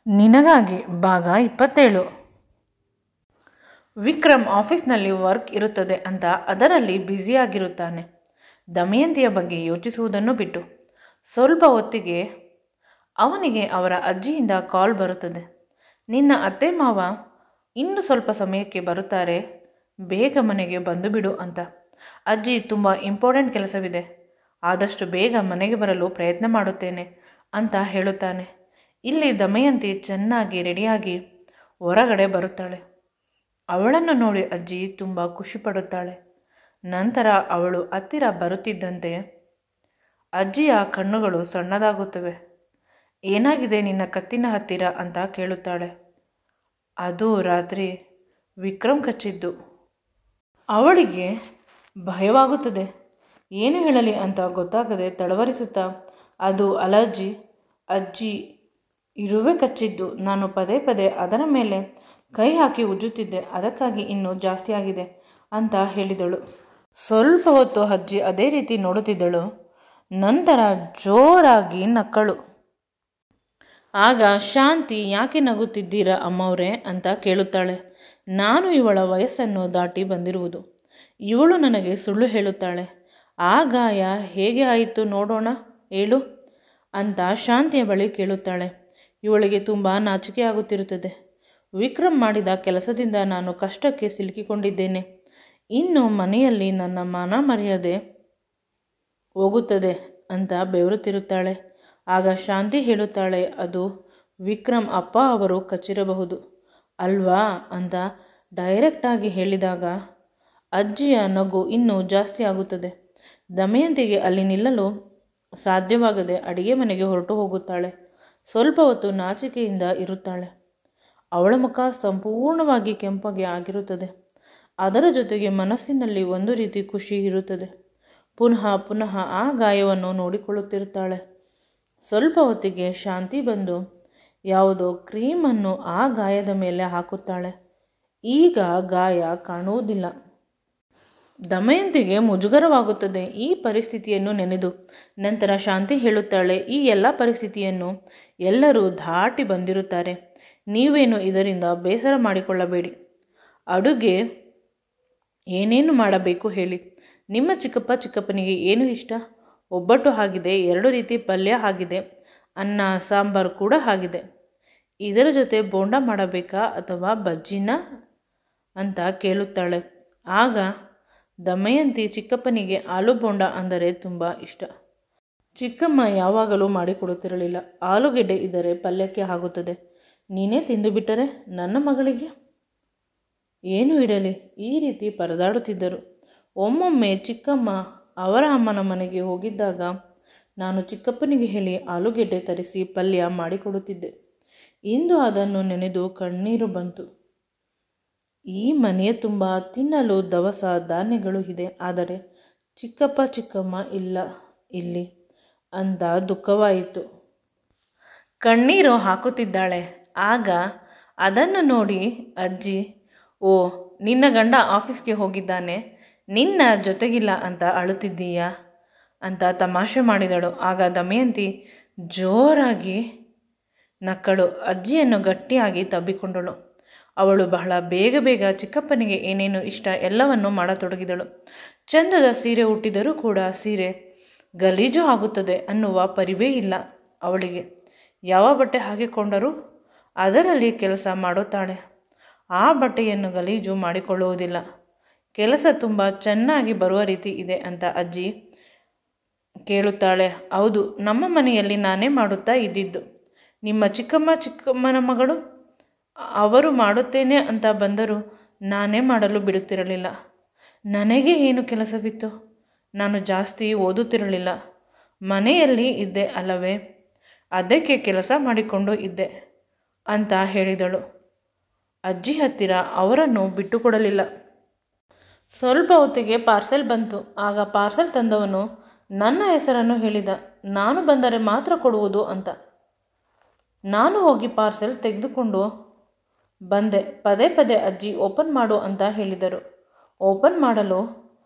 ನಿನಗಾಗಿ ಭಾಗ 27. ವಿಕ್ರಮ್ ಆಫೀಸ್ನಲ್ಲಿ ವರ್ಕ್ ಇರುತ್ತದೆ ಅಂತ ಅದರಲ್ಲಿ ಬ್ಯುಸಿಯಾಗಿರುತ್ತಾನೆ. ದಮಯಂತಿಯ ಬಗ್ಗೆ ಯೋಚಿಸುವುದನ್ನು ಬಿಟ್ಟು ಸ್ವಲ್ಪ ಹೊತ್ತಿಗೆ ಅವನಿಗೆ ಅವರ ಅಜ್ಜಿಯಿಂದ ಕಾಲ್ ಬರುತ್ತದೆ. ನಿನ್ನ ಅತ್ತೆ ಮಾವ ಇನ್ನು ಸ್ವಲ್ಪ ಸಮಯಕ್ಕೆ ಬರುತ್ತಾರೆ, ಬೇಗ ಮನೆಗೆ ಬಂದು ಬಿಡು ಅಂತ. ಅಜ್ಜಿ ತುಂಬ ಇಂಪಾರ್ಟೆಂಟ್ ಕೆಲಸವಿದೆ, ಆದಷ್ಟು ಬೇಗ ಮನೆಗೆ ಬರಲು ಪ್ರಯತ್ನ ಮಾಡುತ್ತೇನೆ ಅಂತ ಹೇಳುತ್ತಾನೆ. ಇಲ್ಲಿ ದಮಯಂತಿ ಚೆನ್ನಾಗಿ ರೆಡಿಯಾಗಿ ಹೊರಗಡೆ ಬರುತ್ತಾಳೆ. ಅವಳನ್ನು ನೋಡಿ ಅಜ್ಜಿ ತುಂಬ ಖುಷಿಪಡುತ್ತಾಳೆ. ನಂತರ ಅವಳು ಹತ್ತಿರ ಬರುತ್ತಿದ್ದಂತೆ ಅಜ್ಜಿಯ ಕಣ್ಣುಗಳು ಸಣ್ಣದಾಗುತ್ತವೆ. ಏನಾಗಿದೆ ನಿನ್ನ ಕತ್ತಿನ ಹತ್ತಿರ ಅಂತ ಕೇಳುತ್ತಾಳೆ. ಅದು ರಾತ್ರಿ ವಿಕ್ರಮ್ ಕಚ್ಚಿದ್ದು. ಅವಳಿಗೆ ಭಯವಾಗುತ್ತದೆ. ಏನು ಹೇಳಲಿ ಅಂತ ಗೊತ್ತಾಗದೆ ತಡವರಿಸುತ್ತಾ, ಅದು ಅಲರ್ಜಿ ಅಜ್ಜಿ, ಇರುವೆ ಕಚ್ಚಿದ್ದು. ನಾನು ಪದೇ ಪದೇ ಅದರ ಮೇಲೆ ಕೈ ಹಾಕಿ ಉಜ್ಜುತ್ತಿದ್ದೆ, ಅದಕ್ಕಾಗಿ ಇನ್ನೂ ಜಾಸ್ತಿ ಆಗಿದೆ ಅಂತ ಹೇಳಿದಳು. ಸ್ವಲ್ಪ ಹೊತ್ತು ಅಜ್ಜಿ ಅದೇ ರೀತಿ ನೋಡುತ್ತಿದ್ದಳು. ನಂತರ ಜೋರಾಗಿ ನಕ್ಕಳು. ಆಗ ಶಾಂತಿ, ಯಾಕೆ ನಗುತ್ತಿದ್ದೀರಾ ಅಮ್ಮವ್ರೆ ಅಂತ ಕೇಳುತ್ತಾಳೆ. ನಾನು ಇವಳ ವಯಸ್ಸನ್ನು ದಾಟಿ ಬಂದಿರುವುದು. ಇವಳು ನನಗೆ ಸುಳ್ಳು ಹೇಳುತ್ತಾಳೆ. ಆ ಗಾಯ ಹೇಗೆ ಆಯಿತು ನೋಡೋಣ ಹೇಳು ಅಂತ ಶಾಂತಿಯ ಬಳಿ ಕೇಳುತ್ತಾಳೆ. ಇವಳಿಗೆ ತುಂಬ ನಾಚಿಕೆ ಆಗುತ್ತಿರುತ್ತದೆ. ವಿಕ್ರಮ್ ಮಾಡಿದ ಕೆಲಸದಿಂದ ನಾನು ಕಷ್ಟಕ್ಕೆ ಸಿಲುಕಿಕೊಂಡಿದ್ದೇನೆ. ಇನ್ನು ಮನೆಯಲ್ಲಿ ನನ್ನ ಮಾನ ಮರ್ಯಾದೆ ಹೋಗುತ್ತದೆ ಅಂತ ಬೆವರುತ್ತಿರುತ್ತಾಳೆ. ಆಗ ಶಾಂತಿ ಹೇಳುತ್ತಾಳೆ, ಅದು ವಿಕ್ರಮ್ ಅಪ್ಪ ಅವರು ಕಚ್ಚಿರಬಹುದು ಅಲ್ವಾ ಅಂತ ಡೈರೆಕ್ಟಾಗಿ ಹೇಳಿದಾಗ ಅಜ್ಜಿಯ ನಗು ಇನ್ನೂ ಜಾಸ್ತಿ ಆಗುತ್ತದೆ. ದಮಯಂತಿಗೆ ಅಲ್ಲಿ ನಿಲ್ಲಲು ಸಾಧ್ಯವಾಗದೆ ಅಡಿಗೆ ಮನೆಗೆ ಹೊರಟು ಹೋಗುತ್ತಾಳೆ. ಸ್ವಲ್ಪ ಹೊತ್ತು ನಾಚಿಕೆಯಿಂದ ಇರುತ್ತಾಳೆ. ಅವಳ ಮುಖ ಸಂಪೂರ್ಣವಾಗಿ ಕೆಂಪಗೆ ಆಗಿರುತ್ತದೆ. ಅದರ ಜೊತೆಗೆ ಮನಸ್ಸಿನಲ್ಲಿ ಒಂದು ರೀತಿ ಖುಷಿ ಇರುತ್ತದೆ. ಪುನಃ ಪುನಃ ಆ ಗಾಯವನ್ನು ನೋಡಿಕೊಳ್ಳುತ್ತಿರುತ್ತಾಳೆ. ಸ್ವಲ್ಪ ಹೊತ್ತಿಗೆ ಶಾಂತಿ ಬಂದು ಯಾವುದೋ ಕ್ರೀಮನ್ನು ಆ ಗಾಯದ ಮೇಲೆ ಹಾಕುತ್ತಾಳೆ. ಈಗ ಗಾಯ ಕಾಣುವುದಿಲ್ಲ. ದಮಯಂತಿಗೆ ಮುಜುಗರವಾಗುತ್ತದೆ ಈ ಪರಿಸ್ಥಿತಿಯನ್ನು ನೆನೆದು. ನಂತರ ಶಾಂತಿ ಹೇಳುತ್ತಾಳೆ, ಈ ಎಲ್ಲ ಪರಿಸ್ಥಿತಿಯನ್ನು ಎಲ್ಲರೂ ದಾಟಿ ಬಂದಿರುತ್ತಾರೆ. ನೀವೇನು ಇದರಿಂದ ಬೇಸರ ಮಾಡಿಕೊಳ್ಳಬೇಡಿ. ಅಡುಗೆ ಏನೇನು ಮಾಡಬೇಕು ಹೇಳಿ. ನಿಮ್ಮ ಚಿಕ್ಕಪ್ಪನಿಗೆ ಏನು ಇಷ್ಟ? ಒಬ್ಬಟ್ಟು ಆಗಿದೆ, 2 ರೀತಿ ಪಲ್ಯ ಆಗಿದೆ, ಅನ್ನ ಸಾಂಬಾರು ಕೂಡ ಆಗಿದೆ. ಇದರ ಜೊತೆ ಬೋಂಡ ಮಾಡಬೇಕಾ ಅಥವಾ ಬಜ್ಜಿನ ಅಂತ ಕೇಳುತ್ತಾಳೆ. ಆಗ ದಮಯಂತಿ, ಚಿಕ್ಕಪ್ಪನಿಗೆ ಆಲೂ ಬೋಂಡ ಅಂದರೆ ತುಂಬ ಇಷ್ಟ. ಚಿಕ್ಕಮ್ಮ ಯಾವಾಗಲೂ ಮಾಡಿಕೊಡುತ್ತಿರಲಿಲ್ಲ. ಆಲೂಗೆಡ್ಡೆ ಇದ್ದರೆ ಪಲ್ಯಕ್ಕೆ ಆಗುತ್ತದೆ. ನೀನೇ ತಿಂದು ಬಿಟ್ಟರೆ ನನ್ನ ಮಗಳಿಗೆ ಏನು ಇಡಲಿ? ಈ ರೀತಿ ಪರದಾಡುತ್ತಿದ್ದರು. ಒಮ್ಮೊಮ್ಮೆ ಚಿಕ್ಕಮ್ಮ ಅವರ ಅಮ್ಮನ ಮನೆಗೆ ಹೋಗಿದ್ದಾಗ ನಾನು ಚಿಕ್ಕಪ್ಪನಿಗೆ ಹೇಳಿ ಆಲೂಗೆಡ್ಡೆ ತರಿಸಿ ಪಲ್ಯ ಮಾಡಿಕೊಡುತ್ತಿದ್ದೆ. ಇಂದು ಅದನ್ನು ನೆನೆದು ಕಣ್ಣೀರು ಬಂತು. ಈ ಮನೆಯ ತುಂಬ ತಿನ್ನಲು ದವಸ ಧಾನ್ಯಗಳು ಇದೆ, ಆದರೆ ಚಿಕ್ಕಮ್ಮ ಇಲ್ಲ ಇಲ್ಲಿ ಅಂತ ದುಃಖವಾಯಿತು. ಕಣ್ಣೀರು ಹಾಕುತ್ತಿದ್ದಾಳೆ. ಆಗ ಅದನ್ನು ನೋಡಿ ಅಜ್ಜಿ, ಓ ನಿನ್ನ ಗಂಡ ಆಫೀಸ್ಗೆ ಹೋಗಿದ್ದಾನೆ, ನಿನ್ನ ಜೊತೆಗಿಲ್ಲ ಅಂತ ಅಳುತ್ತಿದ್ದೀಯಾ ಅಂತ ತಮಾಷೆ ಮಾಡಿದಳು. ಆಗ ದಮಯಂತಿ ಜೋರಾಗಿ ನಕ್ಕಳು. ಅಜ್ಜಿಯನ್ನು ಗಟ್ಟಿಯಾಗಿ ತಬ್ಬಿಕೊಂಡಳು. ಅವಳು ಬಹಳ ಬೇಗ ಚಿಕ್ಕಪ್ಪನಿಗೆ ಏನೇನು ಇಷ್ಟ ಎಲ್ಲವನ್ನು ಮಾಡತೊಡಗಿದಳು. ಚಂದದ ಸೀರೆ ಉಟ್ಟಿದರೂ ಕೂಡ ಸೀರೆ ಗಲೀಜು ಆಗುತ್ತದೆ ಅನ್ನುವ ಪರಿವೇ ಇಲ್ಲ ಅವಳಿಗೆ. ಯಾವ ಬಟ್ಟೆ ಹಾಕಿಕೊಂಡರೂ ಅದರಲ್ಲಿ ಕೆಲಸ ಮಾಡುತ್ತಾಳೆ. ಆ ಬಟ್ಟೆಯನ್ನು ಗಲೀಜು ಮಾಡಿಕೊಳ್ಳುವುದಿಲ್ಲ. ಕೆಲಸ ತುಂಬ ಚೆನ್ನಾಗಿ ಬರುವ ರೀತಿ ಇದೆ ಅಂತ ಅಜ್ಜಿ ಕೇಳುತ್ತಾಳೆ. ಹೌದು, ನಮ್ಮ ಮನೆಯಲ್ಲಿ ನಾನೇ ಮಾಡುತ್ತಾ ಇದ್ದಿದ್ದು. ನಿಮ್ಮ ಚಿಕ್ಕಮ್ಮನ ಮಗಳು ಅವರು ಮಾಡುತ್ತೇನೆ ಅಂತ ಬಂದರೂ ನಾನೇ ಮಾಡಲು ಬಿಡುತ್ತಿರಲಿಲ್ಲ. ನನಗೆ ಏನು ಕೆಲಸವಿತ್ತು? ನಾನು ಜಾಸ್ತಿ ಓದುತ್ತಿರಲಿಲ್ಲ, ಮನೆಯಲ್ಲಿ ಇದ್ದೆ ಅಲ್ಲವೇ, ಅದಕ್ಕೆ ಕೆಲಸ ಮಾಡಿಕೊಂಡು ಇದ್ದೆ ಅಂತ ಹೇಳಿದಳು. ಅಜ್ಜಿ ಹತ್ತಿರ ಅವರನ್ನು ಬಿಟ್ಟುಕೊಡಲಿಲ್ಲ. ಸ್ವಲ್ಪ ಹೊತ್ತಿಗೆ ಪಾರ್ಸೆಲ್ ಬಂತು. ಆಗ ಪಾರ್ಸೆಲ್ ತಂದವನು ನನ್ನ ಹೆಸರನ್ನು ಹೇಳಿದ. ನಾನು ಬಂದರೆ ಮಾತ್ರ ಕೊಡುವುದು ಅಂತ. ನಾನು ಹೋಗಿ ಪಾರ್ಸೆಲ್ ತೆಗೆದುಕೊಂಡು ಬಂದೆ. ಪದೇ ಪದೇ ಅಜ್ಜಿ ಓಪನ್ ಮಾಡು ಅಂತ ಹೇಳಿದರು. ಓಪನ್ ಮಾಡಲು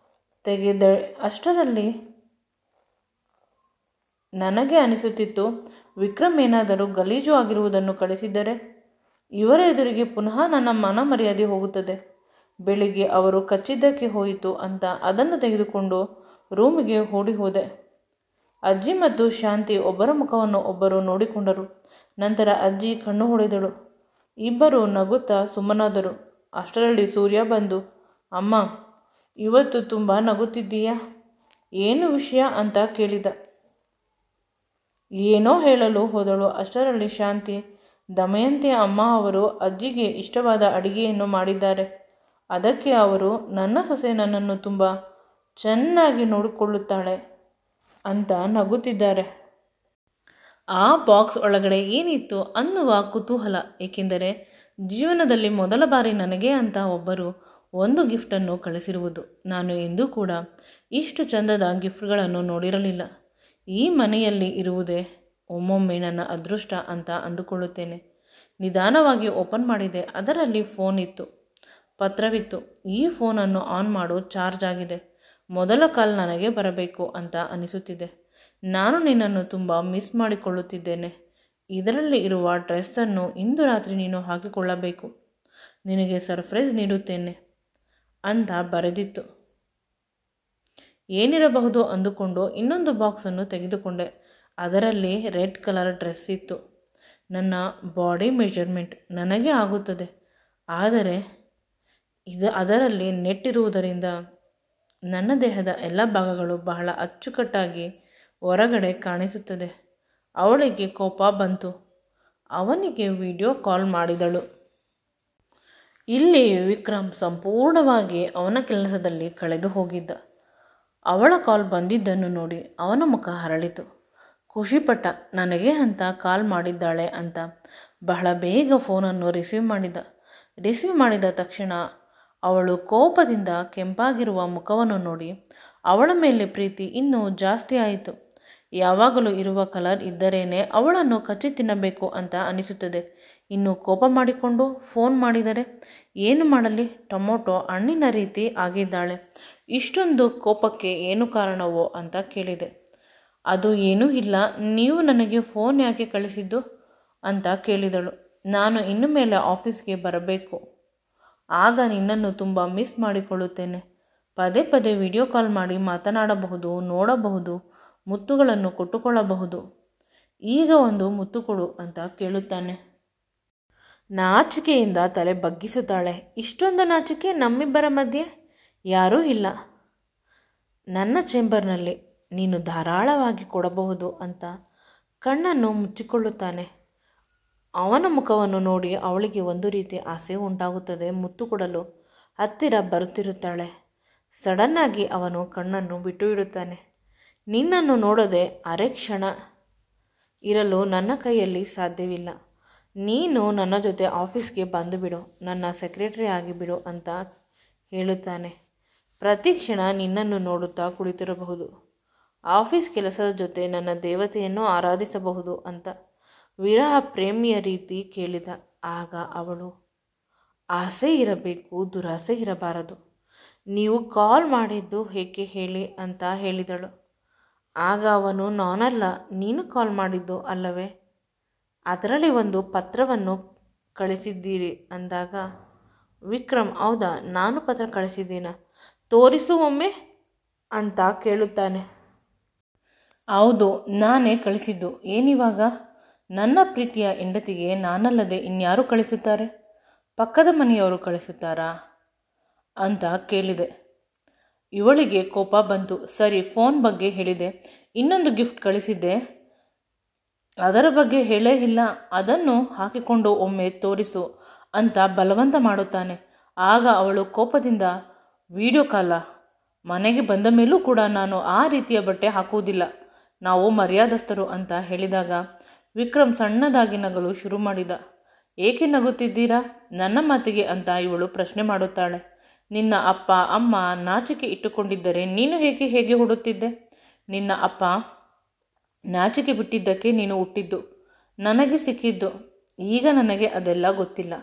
ತೆಗೆದೆ. ಅಷ್ಟರಲ್ಲಿ ನನಗೆ ಅನಿಸುತ್ತಿತ್ತು ವಿಕ್ರಮ್ ಏನಾದರೂ ಗಲೀಜು ಆಗಿರುವುದನ್ನು ಕಳಿಸಿದ್ದರೆ ಇವರ ಎದುರಿಗೆ ಪುನಃ ನನ್ನ ಮನ ಮರ್ಯಾದೆ ಹೋಗುತ್ತದೆ. ಬೆಳಿಗ್ಗೆ ಅವರು ಕಚ್ಚಿದ್ದಕ್ಕೆ ಹೋಯಿತು ಅಂತ ಅದನ್ನು ತೆಗೆದುಕೊಂಡು ರೂಮಿಗೆ ಓಡಿ ಹೋದೆ. ಅಜ್ಜಿ ಮತ್ತು ಶಾಂತಿ ಒಬ್ಬರ ಮುಖವನ್ನು ಒಬ್ಬರು ನೋಡಿಕೊಂಡರು. ನಂತರ ಅಜ್ಜಿ ಕಣ್ಣು ಹೊಡೆದಳು. ಇಬ್ಬರು ನಗುತ್ತಾ ಸುಮ್ಮನಾದರು. ಅಷ್ಟರಲ್ಲಿ ಸೂರ್ಯ ಬಂದು, ಅಮ್ಮ, ಇವತ್ತು ತುಂಬ ನಗುತ್ತಿದ್ದೀಯಾ? ಏನು ವಿಷಯ ಅಂತ ಕೇಳಿದ. ಏನೋ ಹೇಳಲು ಹೋದಳು. ಅಷ್ಟರಲ್ಲಿ ಶಾಂತಿ, ದಮಯಂತಿ ಅಮ್ಮ ಅವರು ಅಜ್ಜಿಗೆ ಇಷ್ಟವಾದ ಅಡಿಗೆಯನ್ನು ಮಾಡಿದ್ದಾರೆ. ಅದಕ್ಕೆ ಅವರು ನನ್ನ ಸೊಸೆ ನನ್ನನ್ನು ತುಂಬ ಚೆನ್ನಾಗಿ ನೋಡಿಕೊಳ್ಳುತ್ತಾಳೆ ಅಂತ ನಗುತ್ತಿದ್ದಾರೆ. ಆ ಬಾಕ್ಸ್ ಒಳಗಡೆ ಏನಿತ್ತು ಅನ್ನುವ ಕುತೂಹಲ, ಏಕೆಂದರೆ ಜೀವನದಲ್ಲಿ ಮೊದಲ ಬಾರಿ ನನಗೆ ಅಂತ ಒಬ್ಬರು ಒಂದು ಗಿಫ್ಟನ್ನು ಕಳಿಸಿರುವುದು. ನಾನು ಎಂದೂ ಕೂಡ ಇಷ್ಟು ಚಂದದ ಗಿಫ್ಟ್ಗಳನ್ನು ನೋಡಿರಲಿಲ್ಲ. ಈ ಮನೆಯಲ್ಲಿ ಇರುವುದೇ ಒಮ್ಮೊಮ್ಮೆ ನನ್ನ ಅದೃಷ್ಟ ಅಂತ ಅಂದುಕೊಳ್ಳುತ್ತೇನೆ. ನಿಧಾನವಾಗಿ ಓಪನ್ ಮಾಡಿದೆ. ಅದರಲ್ಲಿ ಫೋನ್ ಇತ್ತು, ಪತ್ರವಿತ್ತು. ಈ ಫೋನನ್ನು ಆನ್ ಮಾಡು, ಚಾರ್ಜ್ ಆಗಿದೆ. ಮೊದಲ ಕಾಲ್ ನನಗೆ ಬರಬೇಕು ಅಂತ ಅನಿಸುತ್ತಿದೆ. ನಾನು ನಿನ್ನನ್ನು ತುಂಬ ಮಿಸ್ ಮಾಡಿಕೊಳ್ಳುತ್ತಿದ್ದೇನೆ. ಇದರಲ್ಲಿ ಇರುವ ಡ್ರೆಸ್ಸನ್ನು ಇಂದು ರಾತ್ರಿ ನೀನು ಹಾಕಿಕೊಳ್ಳಬೇಕು. ನಿನಗೆ ಸರ್ಪ್ರೈಸ್ ನೀಡುತ್ತೇನೆ ಅಂತ ಬರೆದಿತ್ತು. ಏನಿರಬಹುದು ಅಂದುಕೊಂಡು ಇನ್ನೊಂದು ಬಾಕ್ಸನ್ನು ತೆಗೆದುಕೊಂಡೆ. ಅದರಲ್ಲಿ ರೆಡ್ ಕಲರ್ ಡ್ರೆಸ್ ಇತ್ತು. ನನ್ನ ಬಾಡಿ ಮೆಜರ್ಮೆಂಟ್ ನನಗೆ ಆಗುತ್ತದೆ, ಆದರೆ ಅದರಲ್ಲಿ ನೆಟ್ ಇರುವುದರಿಂದ ನನ್ನ ದೇಹದ ಎಲ್ಲ ಭಾಗಗಳು ಬಹಳ ಅಚ್ಚುಕಟ್ಟಾಗಿ ಹೊರಗಡೆ ಕಾಣಿಸುತ್ತದೆ. ಅವಳಿಗೆ ಕೋಪ ಬಂತು. ಅವನಿಗೆ ವಿಡಿಯೋ ಕಾಲ್ ಮಾಡಿದಳು. ಇಲ್ಲಿ ವಿಕ್ರಮ್ ಸಂಪೂರ್ಣವಾಗಿ ಅವನ ಕೆಲಸದಲ್ಲಿ ಕಳೆದು ಹೋಗಿದ್ದ. ಅವಳ ಕಾಲ್ ಬಂದಿದ್ದನ್ನು ನೋಡಿ ಅವನ ಮುಖ ಹರಳಿತು. ಖುಷಿಪಟ್ಟ. ನನಗೆ ಅಂತ ಕಾಲ್ ಮಾಡಿದ್ದಾಳೆ ಅಂತ ಬಹಳ ಬೇಗ ಫೋನನ್ನು ರಿಸೀವ್ ಮಾಡಿದ ತಕ್ಷಣ ಅವಳು ಕೋಪದಿಂದ ಕೆಂಪಾಗಿರುವ ಮುಖವನ್ನು ನೋಡಿ ಅವಳ ಮೇಲೆ ಪ್ರೀತಿ ಇನ್ನೂ ಜಾಸ್ತಿ ಆಯಿತು. ಯಾವಾಗಲೂ ಇರುವ ಕಲರ್ ಇದ್ದರೇನೆ ಅವಳನ್ನು ಕಚ್ಚಿ ತಿನ್ನಬೇಕು ಅಂತ ಅನಿಸುತ್ತದೆ. ಇನ್ನು ಕೋಪ ಮಾಡಿಕೊಂಡು ಫೋನ್ ಮಾಡಿದರೆ ಏನು ಮಾಡಲಿ? ಟೊಮೊಟೊ ಹಣ್ಣಿನ ರೀತಿ ಆಗಿದ್ದಾಳೆ. ಇಷ್ಟೊಂದು ಕೋಪಕ್ಕೆ ಏನು ಕಾರಣವೋ ಅಂತ ಕೇಳಿದೆ. ಅದು ಏನೂ ಇಲ್ಲ, ನೀವು ನನಗೆ ಫೋನ್ ಯಾಕೆ ಕಳಿಸಿದ್ದು ಅಂತ ಕೇಳಿದಳು. ನಾನು ಇನ್ನು ಮೇಲೆ ಆಫೀಸ್ಗೆ ಬರಬೇಕು. ಆಗ ನಿನ್ನನ್ನು ತುಂಬ ಮಿಸ್ ಮಾಡಿಕೊಳ್ಳುತ್ತೇನೆ. ಪದೇ ಪದೇ ವಿಡಿಯೋ ಕಾಲ್ ಮಾಡಿ ಮಾತನಾಡಬಹುದು, ನೋಡಬಹುದು, ಮುತ್ತುಗಳನ್ನು ಕೊಟ್ಟುಕೊಳ್ಳಬಹುದು. ಈಗ ಒಂದು ಮುತ್ತು ಕೊಡು ಅಂತ ಕೇಳುತ್ತಾನೆ. ನಾಚಿಕೆಯಿಂದ ತಲೆ ಬಗ್ಗಿಸುತ್ತಾಳೆ. ಇಷ್ಟೊಂದು ನಾಚಿಕೆ ನಮ್ಮಿಬ್ಬರ ಮಧ್ಯೆ ಯಾರೂ ಇಲ್ಲ. ನನ್ನ ಚೇಂಬರ್ನಲ್ಲಿ ನೀನು ಧಾರಾಳವಾಗಿ ಕೊಡಬಹುದು ಅಂತ ಕಣ್ಣನ್ನು ಮುಚ್ಚಿಕೊಳ್ಳುತ್ತಾನೆ. ಅವನ ಮುಖವನ್ನು ನೋಡಿ ಅವಳಿಗೆ ಒಂದು ರೀತಿ ಆಸೆ ಉಂಟಾಗುತ್ತದೆ. ಮುತ್ತು ಕೊಡಲು ಹತ್ತಿರ ಬರುತ್ತಿರುತ್ತಾಳೆ. ಸಡನ್ನಾಗಿ ಅವನು ಕಣ್ಣನ್ನು ಬಿಟ್ಟು ಇಡುತ್ತಾನೆ. ನಿನ್ನನ್ನು ನೋಡದೆ ಅರೆ ಕ್ಷಣ ಇರಲು ನನ್ನ ಕೈಯಲ್ಲಿ ಸಾಧ್ಯವಿಲ್ಲ. ನೀನು ನನ್ನ ಜೊತೆ ಆಫೀಸ್ಗೆ ಬಂದುಬಿಡು, ನನ್ನ ಸೆಕ್ರೆಟರಿ ಆಗಿಬಿಡು ಅಂತ ಹೇಳುತ್ತಾನೆ. ಪ್ರತಿ ಕ್ಷಣ ನಿನ್ನನ್ನು ನೋಡುತ್ತಾ ಕುಳಿತಿರಬಹುದು. ಆಫೀಸ್ ಕೆಲಸದ ಜೊತೆ ನನ್ನ ದೇವತೆಯನ್ನು ಆರಾಧಿಸಬಹುದು ಅಂತ ವಿರಹ ಪ್ರೇಮಿಯ ರೀತಿ ಕೇಳಿದ. ಆಗ ಅವಳು, ಆಸೆ ಇರಬೇಕು, ದುರಾಸೆ ಇರಬಾರದು. ನೀವು ಕಾಲ್ ಮಾಡಿದ್ದು ಏಕೆ ಹೇಳಿ ಅಂತ ಹೇಳಿದಳು. ಆಗ ಅವನು, ನಾನಲ್ಲ, ನೀನು ಕಾಲ್ ಮಾಡಿದ್ದು ಅಲ್ಲವೇ? ಅದರಲ್ಲಿ ಒಂದು ಪತ್ರವನ್ನು ಕಳಿಸಿದ್ದೀರಿ ಅಂದಾಗ ವಿಕ್ರಮ್, ಹೌದಾ, ನಾನು ಪತ್ರ ಕಳಿಸಿದ್ದೀನ? ತೋರಿಸು ಒಮ್ಮೆ ಅಂತ ಕೇಳುತ್ತಾನೆ. ಹೌದು, ನಾನೇ ಕಳಿಸಿದ್ದು. ಏನಿವಾಗ? ನನ್ನ ಪ್ರೀತಿಯ ಹೆಂಡತಿಗೆ ನಾನಲ್ಲದೆ ಇನ್ಯಾರು ಕಳಿಸುತ್ತಾರೆ? ಪಕ್ಕದ ಮನೆಯವರು ಕಳಿಸುತ್ತಾರಾ ಅಂತ ಕೇಳಿದೆ. ಇವಳಿಗೆ ಕೋಪ ಬಂತು. ಸರಿ, ಫೋನ್ ಬಗ್ಗೆ ಹೇಳಿದೆ, ಇನ್ನೊಂದು ಗಿಫ್ಟ್ ಕಳಿಸಿದ್ದೆ, ಅದರ ಬಗ್ಗೆ ಹೇಳೇ ಇಲ್ಲ. ಅದನ್ನು ಹಾಕಿಕೊಂಡು ಒಮ್ಮೆ ತೋರಿಸು ಅಂತ ಬಲವಂತ ಮಾಡುತ್ತಾನೆ. ಆಗ ಅವಳು ಕೋಪದಿಂದ, ವಿಡಿಯೋ ಕಾಲ? ಮನೆಗೆ ಬಂದ ಮೇಲೂ ಕೂಡ ನಾನು ಆ ರೀತಿಯ ಬಟ್ಟೆ ಹಾಕುವುದಿಲ್ಲ, ನಾವು ಮರ್ಯಾದಸ್ಥರು ಅಂತ ಹೇಳಿದಾಗ ವಿಕ್ರಮ್ ಸಣ್ಣದಾಗಿ ನಗಲು ಶುರು ಮಾಡಿದ. ಏಕೆ ನಗುತ್ತಿದ್ದೀರಾ ನನ್ನ ಮಾತಿಗೆ ಅಂತ ಇವಳು ಪ್ರಶ್ನೆ ಮಾಡುತ್ತಾಳೆ. ನಿನ್ನ ಅಪ್ಪ ಅಮ್ಮ ನಾಚಿಕೆ ಇಟ್ಟುಕೊಂಡಿದ್ದರೆ ನೀನು ಹೇಗೆ ಹುಡುತ್ತಿದ್ದೆ? ನಿನ್ನ ಅಪ್ಪ ನಾಚಿಕೆ ಬಿಟ್ಟಿದ್ದಕ್ಕೆ ನೀನು ಹುಟ್ಟಿದ್ದು, ನನಗೆ ಸಿಕ್ಕಿದ್ದು. ಈಗ ನನಗೆ ಅದೆಲ್ಲ ಗೊತ್ತಿಲ್ಲ.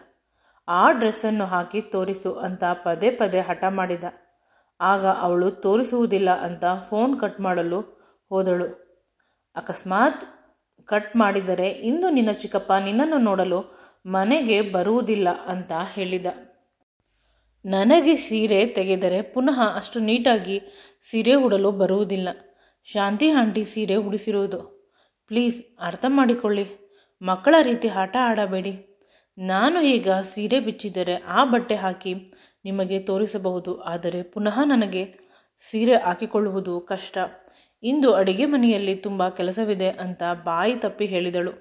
ಆ ಡ್ರೆಸ್ಸನ್ನು ಹಾಕಿ ತೋರಿಸು ಅಂತ ಪದೇ ಪದೇ ಹಠ ಮಾಡಿದ. ಆಗ ಅವಳು ತೋರಿಸುವುದಿಲ್ಲ ಅಂತ ಫೋನ್ ಕಟ್ ಮಾಡಲು ಹೋದಳು. ಅಕಸ್ಮಾತ್ ಕಟ್ ಮಾಡಿದರೆ ಇಂದು ನಿನ್ನ ಚಿಕ್ಕಪ್ಪ ನಿನ್ನನ್ನು ನೋಡಲು ಮನೆಗೆ ಬರುವುದಿಲ್ಲ ಅಂತ ಹೇಳಿದ. ನನಗೆ ಸೀರೆ ತೆಗೆದರೆ ಪುನಃ ಅಷ್ಟು ನೀಟಾಗಿ ಸೀರೆ ಉಡಲು ಬರುವುದಿಲ್ಲ. ಶಾಂತಿ ಆಂಟಿ ಸೀರೆ ಉಡಿಸಿರುವುದು. ಪ್ಲೀಸ್ ಅರ್ಥ ಮಾಡಿಕೊಳ್ಳಿ. ಮಕ್ಕಳ ರೀತಿ ಆಟ ಆಡಬೇಡಿ. ನಾನು ಈಗ ಸೀರೆ ಬಿಚ್ಚಿದರೆ ಆ ಬಟ್ಟೆ ಹಾಕಿ ನಿಮಗೆ ತೋರಿಸಬಹುದು. ಆದರೆ ಪುನಃ ನನಗೆ ಸೀರೆ ಹಾಕಿಕೊಳ್ಳುವುದು ಕಷ್ಟ. ಇಂದು ಅಡಿಗೆ ಮನೆಯಲ್ಲಿ ತುಂಬ ಕೆಲಸವಿದೆ ಅಂತ ಬಾಯಿ ತಪ್ಪಿ ಹೇಳಿದಳು.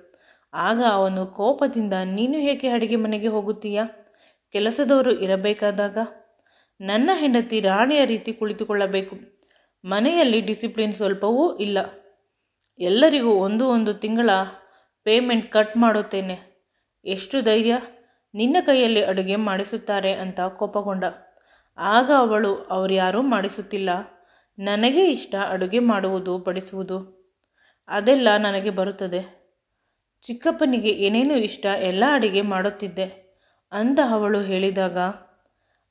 ಆಗ ಅವನು ಕೋಪದಿಂದ, ನೀನು ಏಕೆ ಅಡಿಗೆ ಮನೆಗೆ ಹೋಗುತ್ತೀಯಾ? ಕೆಲಸದವರು ಇರಬೇಕಾದಾಗ? ನನ್ನ ಹೆಂಡತಿ ರಾಣಿಯ ರೀತಿ ಕುಳಿತುಕೊಳ್ಳಬೇಕು. ಮನೆಯಲ್ಲಿ ಡಿಸಿಪ್ಲಿನ್ ಸ್ವಲ್ಪವೂ ಇಲ್ಲ. ಎಲ್ಲರಿಗೂ ಒಂದು ತಿಂಗಳ ಪೇಮೆಂಟ್ ಕಟ್ ಮಾಡುತ್ತೇನೆ. ಎಷ್ಟು ಧೈರ್ಯ? ನಿನ್ನ ಕೈಯಲ್ಲಿ ಅಡುಗೆ ಮಾಡಿಸುತ್ತಾರೆ ಅಂತ ಕೋಪಗೊಂಡ. ಆಗ ಅವರ್ಯಾರೂ ಮಾಡಿಸುತ್ತಿಲ್ಲ. ನನಗೆ ಇಷ್ಟ ಅಡುಗೆ ಮಾಡುವುದು, ಬಡಿಸುವುದು. ಅದೆಲ್ಲ ನನಗೆ ಬರುತ್ತದೆ. ಚಿಕ್ಕಪ್ಪನಿಗೆ ಏನೇನು ಇಷ್ಟ ಎಲ್ಲ ಅಡುಗೆ ಮಾಡುತ್ತಿದ್ದೆ ಅಂತ ಅವಳು ಹೇಳಿದಾಗ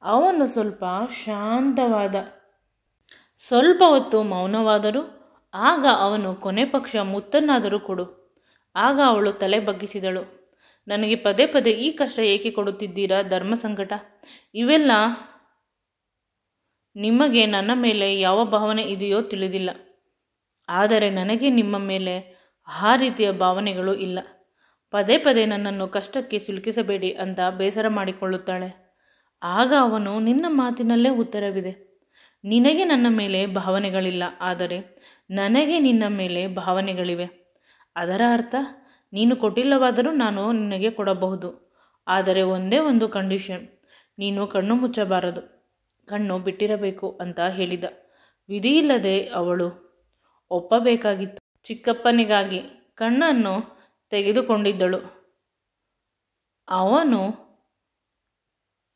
ಅವನು ಸ್ವಲ್ಪ ಶಾಂತವಾದ. ಸ್ವಲ್ಪ ಹೊತ್ತು ಮೌನವಾದರೂ ಆಗ ಅವನು ಕೊನೆ ಪಕ್ಷ ಮುತ್ತನ್ನಾದರೂ ಕೊಡು. ಆಗ ಅವಳು ತಲೆ ಬಗ್ಗಿಸಿದಳು. ನನಗೆ ಪದೇ ಪದೇ ಈ ಕಷ್ಟ ಏಕೆ ಕೊಡುತ್ತಿದ್ದೀರಾ? ಧರ್ಮ ಸಂಕಟ ಇವೆಲ್ಲ. ನಿಮಗೆ ನನ್ನ ಮೇಲೆ ಯಾವ ಭಾವನೆ ಇದೆಯೋ ತಿಳಿದಿಲ್ಲ. ಆದರೆ ನನಗೆ ನಿಮ್ಮ ಮೇಲೆ ಆ ರೀತಿಯ ಭಾವನೆಗಳು ಇಲ್ಲ. ಪದೇ ಪದೇ ನನ್ನನ್ನು ಕಷ್ಟಕ್ಕೆ ಸಿಲುಕಿಸಬೇಡಿ ಅಂತ ಬೇಸರ ಮಾಡಿಕೊಳ್ಳುತ್ತಾಳೆ. ಆಗ ಅವನು, ನಿನ್ನ ಮಾತಿನಲ್ಲೇ ಉತ್ತರವಿದೆ. ನಿನಗೆ ನನ್ನ ಮೇಲೆ ಭಾವನೆಗಳಿಲ್ಲ, ಆದರೆ ನನಗೆ ನಿನ್ನ ಮೇಲೆ ಭಾವನೆಗಳಿವೆ. ಅದರ ಅರ್ಥ ನೀನು ಕೊಟ್ಟಿಲ್ಲವಾದರೂ ನಾನು ನಿನಗೆ ಕೊಡಬಹುದು. ಆದರೆ ಒಂದೇ ಒಂದು ಕಂಡೀಷನ್, ನೀನು ಕಣ್ಣು ಮುಚ್ಚಬಾರದು, ಕಣ್ಣು ಬಿಟ್ಟಿರಬೇಕು ಅಂತ ಹೇಳಿದ. ವಿಧಿಯಿಲ್ಲದೆ ಅವಳು ಒಪ್ಪಬೇಕಾಗಿತ್ತು. ಚಿಕ್ಕಪ್ಪನಿಗಾಗಿ ಕಣ್ಣನ್ನು ತೆಗೆದುಕೊಂಡಿದ್ದಳು.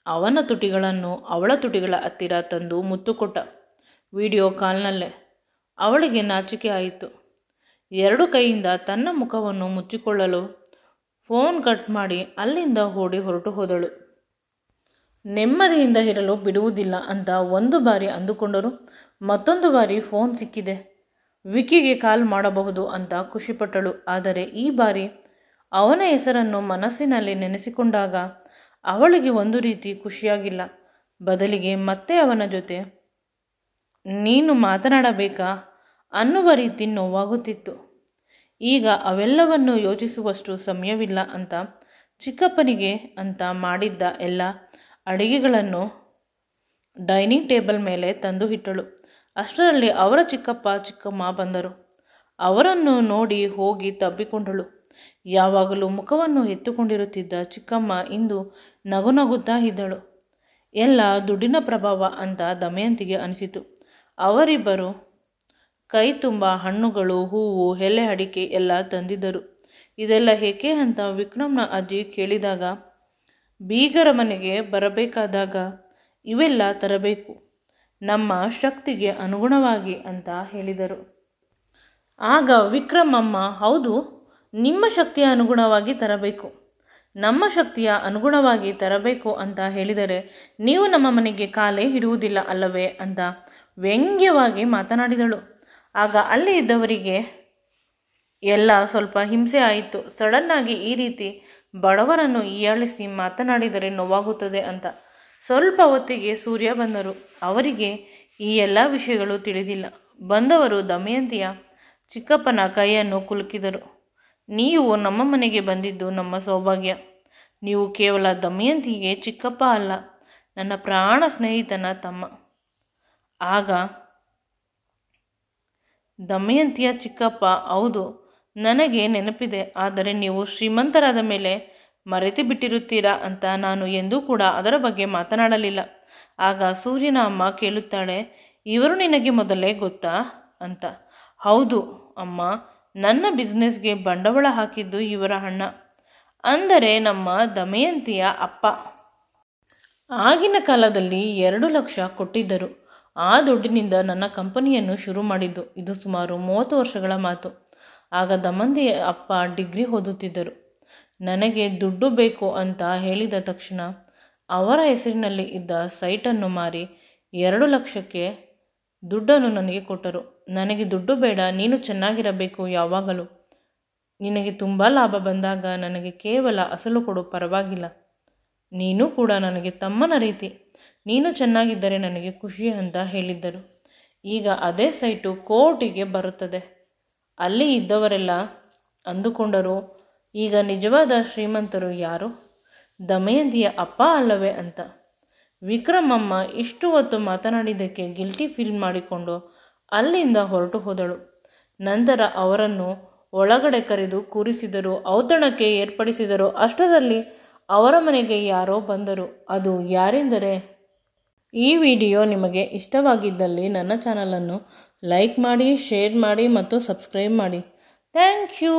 ಅವನ ತುಟಿಗಳನ್ನು ಅವಳ ತುಟಿಗಳ ಹತ್ತಿರ ತಂದು ಮುತ್ತು ಕೊಟ್ಟ. ವಿಡಿಯೋ ಕಾಲ್ನಲ್ಲೇ. ಅವಳಿಗೆ ನಾಚಿಕೆ ಆಯಿತು. ಎರಡು ಕೈಯಿಂದ ತನ್ನ ಮುಖವನ್ನು ಮುಚ್ಚಿಕೊಳ್ಳಲು ಫೋನ್ ಕಟ್ ಮಾಡಿ ಅಲ್ಲಿಂದ ಹೊರಟು ಹೋದಳು. ನೆಮ್ಮದಿಯಿಂದ ಇರಲು ಬಿಡುವುದಿಲ್ಲ ಅಂತ ಒಂದು ಬಾರಿ ಅಂದುಕೊಂಡರು. ಮತ್ತೊಂದು ಬಾರಿ ಫೋನ್ ಸಿಕ್ಕಿದೆ, ವಿಕಿಗೆ ಕಾಲ್ ಮಾಡಬಹುದು ಅಂತ ಖುಷಿಪಟ್ಟಳು. ಆದರೆ ಈ ಬಾರಿ ಅವನ ಹೆಸರನ್ನು ಮನಸ್ಸಿನಲ್ಲಿ ನೆನೆಸಿಕೊಂಡಾಗ ಅವಳಿಗೆ ಒಂದು ರೀತಿ ಖುಷಿಯಾಗಿಲ್ಲ. ಬದಲಿಗೆ ಮತ್ತೆ ಅವನ ಜೊತೆ ನೀನು ಮಾತನಾಡಬೇಕಾ ಅನ್ನುವ ರೀತಿ ನೋವಾಗುತ್ತಿತ್ತು. ಈಗ ಅವೆಲ್ಲವನ್ನು ಯೋಚಿಸುವಷ್ಟು ಸಮಯವಿಲ್ಲ ಅಂತ ಚಿಕ್ಕಪ್ಪನಿಗೆ ಅಂತ ಮಾಡಿದ್ದ ಎಲ್ಲ ಅಡಿಗೆಗಳನ್ನು ಡೈನಿಂಗ್ ಟೇಬಲ್ ಮೇಲೆ ತಂದು ಇಟ್ಟಳು. ಅಷ್ಟರಲ್ಲಿ ಅವರ ಚಿಕ್ಕಪ್ಪ ಚಿಕ್ಕಮ್ಮ ಬಂದರು. ಅವರನ್ನು ನೋಡಿ ಹೋಗಿ ತಬ್ಬಿಕೊಂಡಳು. ಯಾವಾಗಲೂ ಮುಖವನ್ನು ಎತ್ತುಕೊಂಡಿರುತ್ತಿದ್ದ ಚಿಕ್ಕಮ್ಮ ಇಂದು ನಗುತ್ತಾ ಇದ್ದಳು. ಎಲ್ಲ ದುಡ್ಡಿನ ಪ್ರಭಾವ ಅಂತ ದಮಯಂತಿಗೆ ಅನಿಸಿತು. ಅವರಿಬ್ಬರು ಕೈ ತುಂಬ ಹಣ್ಣುಗಳು, ಹೂವು, ಎಲೆ ಅಡಿಕೆ ಎಲ್ಲ ತಂದಿದ್ದರು. ಇದೆಲ್ಲ ಏಕೆ ಅಂತ ವಿಕ್ರಮ್ನ ಅಜ್ಜಿ ಕೇಳಿದಾಗ, ಬೀಗರ ಮನೆಗೆ ಬರಬೇಕಾದಾಗ ಇವೆಲ್ಲ ತರಬೇಕು, ನಮ್ಮ ಶಕ್ತಿಗೆ ಅನುಗುಣವಾಗಿ ಅಂತ ಹೇಳಿದರು. ಆಗ ವಿಕ್ರಮ್ ಅಮ್ಮ, ಹೌದು, ನಿಮ್ಮ ಶಕ್ತಿಯ ಅನುಗುಣವಾಗಿ ತರಬೇಕು, ನಮ್ಮ ಶಕ್ತಿಯ ಅನುಗುಣವಾಗಿ ತರಬೇಕು ಅಂತ ಹೇಳಿದರೆ ನೀವು ನಮ್ಮ ಮನೆಗೆ ಕಾಲೇ ಇಡುವುದಿಲ್ಲ ಅಲ್ಲವೇ ಅಂತ ವ್ಯಂಗ್ಯವಾಗಿ ಮಾತನಾಡಿದಳು. ಆಗ ಅಲ್ಲಿ ಇದ್ದವರಿಗೆ ಎಲ್ಲ ಸ್ವಲ್ಪ ಹಿಂಸೆ ಆಯಿತು. ಸಡನ್ನಾಗಿ ಈ ರೀತಿ ಬಡವರನ್ನು ಹೀಯಾಳಿಸಿ ಮಾತನಾಡಿದರೆ ನೋವಾಗುತ್ತದೆ ಅಂತ. ಸ್ವಲ್ಪ ಹೊತ್ತಿಗೆ ಸೂರ್ಯ ಬಂದರು. ಅವರಿಗೆ ಈ ಎಲ್ಲ ವಿಷಯಗಳು ತಿಳಿದಿಲ್ಲ. ಬಂದವರು ದಮಯಂತಿಯ ಚಿಕ್ಕಪ್ಪನ ಕೈಯನ್ನು ಕುಲುಕಿದರು. ನೀವು ನಮ್ಮ ಮನೆಗೆ ಬಂದಿದ್ದು ನಮ್ಮ ಸೌಭಾಗ್ಯ. ನೀವು ಕೇವಲ ದಮಯಂತಿಗೆ ಚಿಕ್ಕಪ್ಪ ಅಲ್ಲ, ನನ್ನ ಪ್ರಾಣ ಸ್ನೇಹಿತನ ತಮ್ಮ. ಆಗ ದಮಯಂತಿಯ ಚಿಕ್ಕಪ್ಪ, ಹೌದು, ನನಗೆ ನೆನಪಿದೆ. ಆದರೆ ನೀವು ಶ್ರೀಮಂತರಾದ ಮೇಲೆ ಮರೆತು ಬಿಟ್ಟಿರುತ್ತೀರಾ ಅಂತ ನಾನು ಎಂದೂ ಕೂಡ ಅದರ ಬಗ್ಗೆ ಮಾತನಾಡಲಿಲ್ಲ. ಆಗ ಸೂರ್ಯನ ಅಮ್ಮ ಕೇಳುತ್ತಾಳೆ, ಇವರು ನಿನಗೆ ಮೊದಲೇ ಗೊತ್ತಾ ಅಂತ. ಹೌದು ಅಮ್ಮ, ನನ್ನ ಬಿಸ್ನೆಸ್ಗೆ ಬಂಡವಾಳ ಹಾಕಿದ್ದು ಇವರ ಅಣ್ಣ, ಅಂದರೆ ನಮ್ಮ ದಮಯಂತಿಯ ಅಪ್ಪ. ಆಗಿನ ಕಾಲದಲ್ಲಿ 2 ಲಕ್ಷ ಕೊಟ್ಟಿದ್ದರು. ಆ ದುಡ್ಡಿನಿಂದ ನನ್ನ ಕಂಪನಿಯನ್ನು ಶುರು ಮಾಡಿದ್ದು. ಇದು ಸುಮಾರು 30 ವರ್ಷಗಳ ಮಾತು. ಆಗ ದಮಯಂತಿಯ ಅಪ್ಪ ಡಿಗ್ರಿ ಓದುತ್ತಿದ್ದರು. ನನಗೆ ದುಡ್ಡು ಬೇಕು ಅಂತ ಹೇಳಿದ ತಕ್ಷಣ ಅವರ ಹೆಸರಿನಲ್ಲಿ ಇದ್ದ ಸೈಟನ್ನು ಮಾರಿ 2 ಲಕ್ಷಕ್ಕೆ ದುಡ್ಡನ್ನು ನನಗೆ ಕೊಟ್ಟರು. ನನಗೆ ದುಡ್ಡು ಬೇಡ, ನೀನು ಚೆನ್ನಾಗಿರಬೇಕು ಯಾವಾಗಲೂ. ನಿನಗೆ ತುಂಬ ಲಾಭ ಬಂದಾಗ ನನಗೆ ಕೇವಲ ಅಸಲು ಕೊಡು, ಪರವಾಗಿಲ್ಲ. ನೀನು ಕೂಡ ನನಗೆ ತಮ್ಮನ ರೀತಿ. ನೀನು ಚೆನ್ನಾಗಿದ್ದರೆ ನನಗೆ ಖುಷಿ ಅಂತ ಹೇಳಿದ್ದರು. ಈಗ ಅದೇ ಸೈಟು ಕೋರ್ಟಿಗೆ ಬರುತ್ತದೆ. ಅಲ್ಲಿ ಇದ್ದವರೆಲ್ಲ ಅಂದುಕೊಂಡರು, ಈಗ ನಿಜವಾದ ಶ್ರೀಮಂತರು ಯಾರು? ದಮಯಂತಿಯ ಅಪ್ಪ ಅಲ್ಲವೇ ಅಂತ. ವಿಕ್ರಮಮ್ಮ ಇಷ್ಟು ಹೊತ್ತು ಮಾತನಾಡಿದ್ದಕ್ಕೆ ಗಿಲ್ಟಿ ಫೀಲ್ ಮಾಡಿಕೊಂಡು ಅಲ್ಲಿಂದ ಹೊರಟು ಹೋದಳು. ನಂತರ ಅವರನ್ನು ಒಳಗಡೆ ಕರೆದು ಕೂರಿಸಿದರು, ಔತಣಕ್ಕೆ ಏರ್ಪಡಿಸಿದರು. ಅಷ್ಟರಲ್ಲಿ ಅವರ ಮನೆಗೆ ಯಾರೋ ಬಂದರು. ಅದು ಯಾರೆಂದರೆ, ಈ ವಿಡಿಯೋ ನಿಮಗೆ ಇಷ್ಟವಾಗಿದ್ದಲ್ಲಿ ನನ್ನ ಚಾನಲನ್ನು ಲೈಕ್ ಮಾಡಿ, ಶೇರ್ ಮಾಡಿ ಮತ್ತು ಸಬ್ಸ್ಕ್ರೈಬ್ ಮಾಡಿ. Thank you.